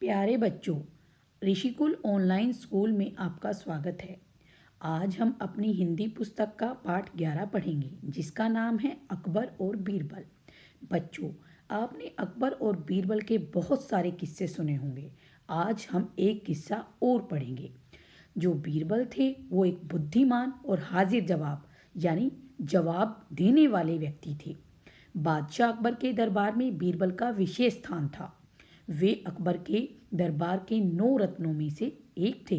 प्यारे बच्चों, Rishikul online school में आपका स्वागत है। आज हम अपनी हिंदी पुस्तक का पाठ 11 पढ़ेंगे, जिसका नाम है अकबर और बीरबल। बच्चों, आपने अकबर और बीरबल के बहुत सारे किस्से सुने होंगे। आज हम एक किस्सा और पढ़ेंगे। जो बीरबल थे वो एक बुद्धिमान और हाजिर जवाब यानी जवाब देने वाले व्यक्ति थे। बादशाह अकबर के दरबार में बीरबल का विशेष स्थान था। वे अकबर के दरबार के 9 रत्नों में से एक थे।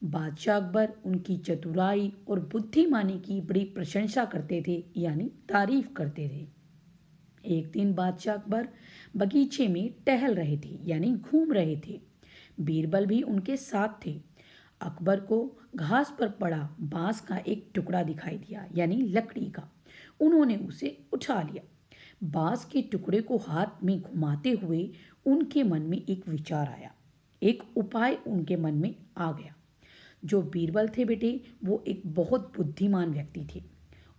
बादशाह अकबर उनकी चतुराई और बुद्धिमानी की बड़ी प्रशंसा करते थे यानी तारीफ करते थे। एक दिन बादशाह अकबर बगीचे में टहल रहे थे यानी घूम रहे थे। बीरबल भी उनके साथ थे। अकबर को घास पर पड़ा बांस का एक टुकड़ा दिखाई दिया यानी लकड़ी का। उन्होंने उसे उठा लिया। बांस के टुकड़े को हाथ में घुमाते हुए उनके मन में एक विचार आया। एक उपाय उनके मन में आ गया। जो बीरबल थे बेटे, वो एक बहुत बुद्धिमान व्यक्ति थे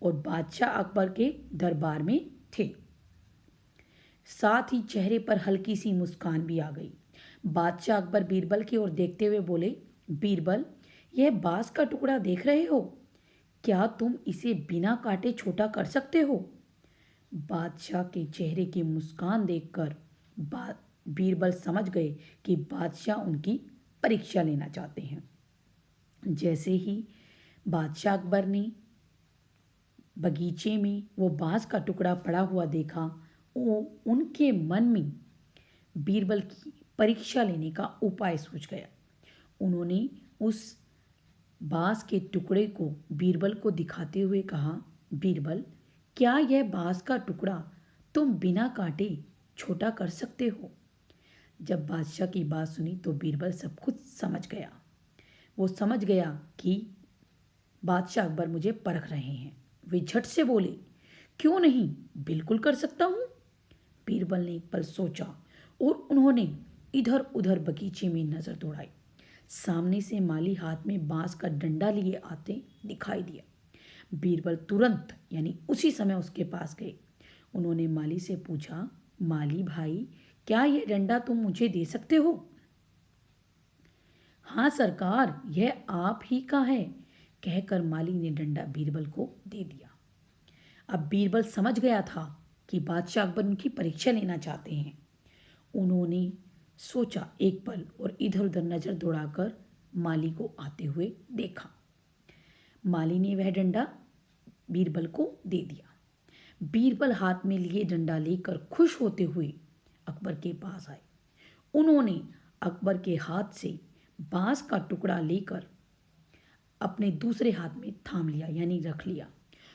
और बादशाह अकबर के दरबार में थे। साथ ही चेहरे पर हल्की सी मुस्कान भी आ गई। बादशाह अकबर बीरबल की ओर देखते हुए बोले, बीरबल, यह बांस का टुकड़ा देख रहे हो? क्या तुम इसे बिना काटे छोटा कर सकते हो? बादशाह के चेहरे की मुस्कान देखकर बीरबल समझ गए कि बादशाह उनकी परीक्षा लेना चाहते हैं। जैसे ही बादशाह अकबर ने बगीचे में वो बांस का टुकड़ा पड़ा हुआ देखा, वो उनके मन में बीरबल की परीक्षा लेने का उपाय सूझ गया। उन्होंने उस बांस के टुकड़े को बीरबल को दिखाते हुए कहा, बीरबल, क्या यह बांस का टुकड़ा तुम बिना काटे छोटा कर सकते हो? जब बादशाह की बात सुनी तो बीरबल सब कुछ समझ गया। वो समझ गया कि बादशाह अकबर मुझे परख रहे हैं। वे झट से बोले, क्यों नहीं, बिल्कुल कर सकता हूँ। बीरबल ने एक पल सोचा और उन्होंने इधर उधर बगीचे में नजर दौड़ाई। सामने से माली हाथ में बांस का डंडा लिए आते दिखाई दिया। बीरबल तुरंत यानी उसी समय उसके पास गए। उन्होंने माली से पूछा, माली भाई, क्या यह डंडा तुम मुझे दे सकते हो? हाँ सरकार, यह आप ही का है, कहकर माली ने डंडा बीरबल को दे दिया। अब बीरबल समझ गया था कि बादशाह अकबर उनकी परीक्षा लेना चाहते हैं। उन्होंने सोचा एक पल और इधर उधर नजर दौड़ाकर माली को आते हुए देखा। माली ने वह डंडा बीरबल को दे दिया। बीरबल हाथ में लिए डंडा लेकर खुश होते हुए अकबर के पास आए। उन्होंने अकबर के हाथ से बांस का टुकड़ा लेकर अपने दूसरे हाथ में थाम लिया यानी रख लिया।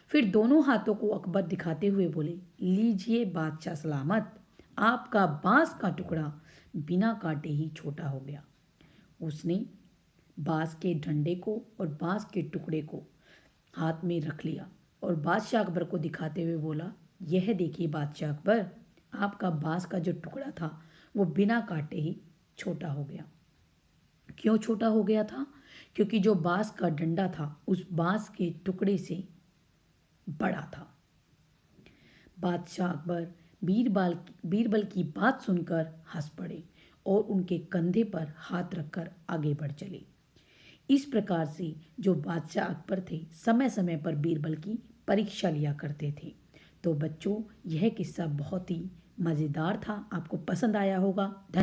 फिर दोनों हाथों को अकबर दिखाते हुए बोले, लीजिए बादशाह सलामत, आपका बांस का टुकड़ा बिना काटे ही छोटा हो गया। उसने बांस के डंडे को और बांस के टुकड़े को हाथ में रख लिया और बादशाह अकबर को दिखाते हुए बोला, यह देखिए बादशाह अकबर, आपका बांस का जो टुकड़ा था वो बिना काटे ही छोटा हो गया। क्यों छोटा हो गया था? क्योंकि जो बांस का डंडा था उस बांस के टुकड़े से बड़ा था। बादशाह अकबर बीरबल की बात सुनकर हंस पड़े और उनके कंधे पर हाथ रखकर आगे बढ़ चले। इस प्रकार से जो बादशाह अकबर थे समय समय पर बीरबल की परीक्षा लिया करते थे। तो बच्चों, यह किस्सा बहुत ही मज़ेदार था, आपको पसंद आया होगा। धन्यवाद।